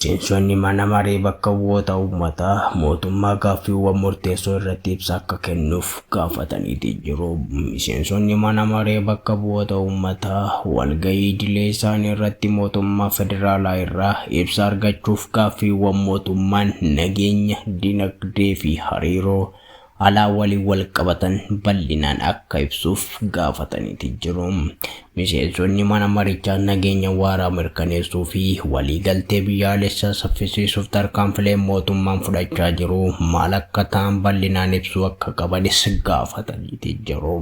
Miseensonni mana maree bakka bu'oota uummataa mootummaa gaaffiiwwan murteessoo irratti ibsa akka kennuuf gaafataniiti jiru. Miseensonni mana maree bakka bu'oota uummataa walgahii idilee isaanii irratti mootummaa federaalaa irraa ibsa argachuuf gaaffiiwwan mootummaan nageenya, dinagdee fi hariiroo alaa waliin wal qabatan bal'inaan akka ibsuuf gaafataniiti jiru. Miseensonni mana marichaa nageenya waaraa mirkaneessuu fi waliigaltee biyyaalessaa saffisiisuuf tarkaanfilee mootummaan fudhachaa jiru maal akka ta'an bal'inaan ibsuu akka qabanis gaafataniiti jiru.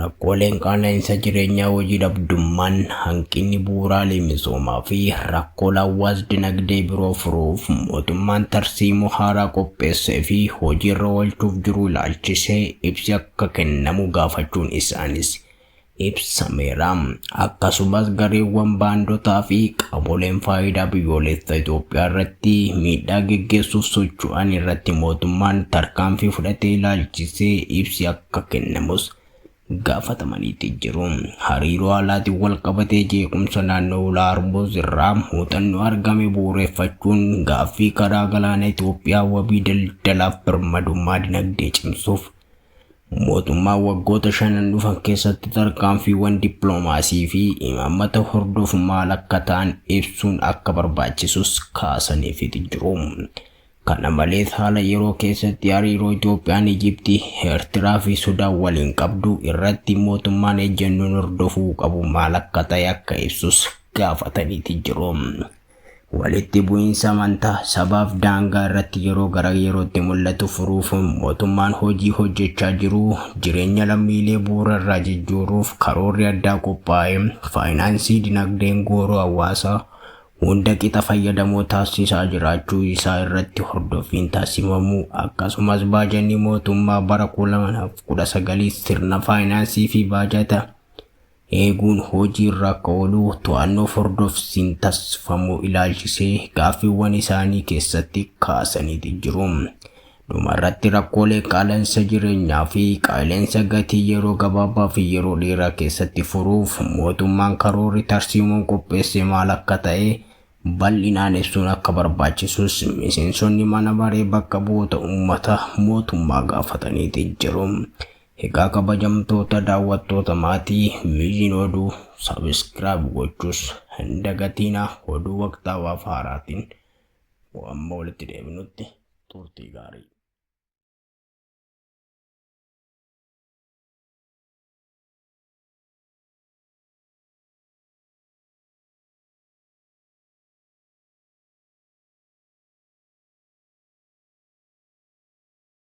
Rakkooleen qaala'insa jireenyaa, hojii dhabdummaan, hanqinni bu'uuraalee misoomaa fi rakkoo hawaas dinagdee biroo furuuf mootummaan tarsiimoo haaraa qopheessee fi hojiirra oolchuuf jiru ilaalchisee ibsi akka kennamu gaafachuun isaanis ibsameera. Akkasumas gareewwan baandotaa fi qaamoleen faayidaa biyyoolessaa Itoophiyaa irratti miidhaa geggeessuuf socho'an irratti mootummaan tarkaanfii fudhatee ilaalchisee ibsi akka kennamus gaafatamaniiti jiru. Hariiroo alaatiin wal qabatee jeequmsa naannoo ulaa Hormuuz irraa muuxannoo argame bu'uureffachuun gaaffii karaa galaana Itoophiyaa wabii daldalaaf birmadummaa dinagdee cimsuuf mootummaan waggoota 5 dhufan keessatti tarkaanfiiwwan dippiloomaasii fi imaammata hordofu maal akka ta'an ibsuun akka barbaachisus kaasaniifiti jiru. Kana malees haala yeroo keessatti hariiroo Itoophiyaan Ijiptii, Eertiraa fi Sudaan waliin qabdu irratti mootummaan ejjennoon hordofuu qabu maal akka ta'e akka ibsus gaafataniiti jiru. Walitti bu'iinsa amantaa, sabaaf daangaa irratti yeroo gara yerootti mul'atu furuuf mootummaan hojii hojjechaa jiru. Jireenya lammiilee bu'uura irraa jijjiiruuf karoorri addaa qophaa'e faayinaansii dinagdeen gooroo hawaasaa hunda qixa fayyadamoo taasisaa jiraachuu isaa irratti hordoffiin taasifamuu, akkasumas baajanni mootummaa bara 2019 sirna faayinaansii fi baajata eeguun hojii irra akka oolu to'annoo hordofsiin taasifamuu ilaalchisee gaaffiiwwan isaanii keessatti kaasaniiti jiru. Dhumarratti rakkoolee qaala'insa jireenyaa fi qaala'insa gatii yeroo gabaabaa fi yeroo dheeraa keessatti furuuf mootummaan karoorri tarsiimoon qopheesse maal akka ta'e bal'inaan ibsuun akka barbaachisus miseensonni mana maree bakka bu'oota uummataa mootummaa gaafataniiti jiru. Egaa kabajamtoota daawwattoota maatii Viizhin Oduu sabiskiraayib gochuus hin dagatinaa. Oduu waqtaawaa fi haaraatiin amma walitti deebinutti turtii gaarii.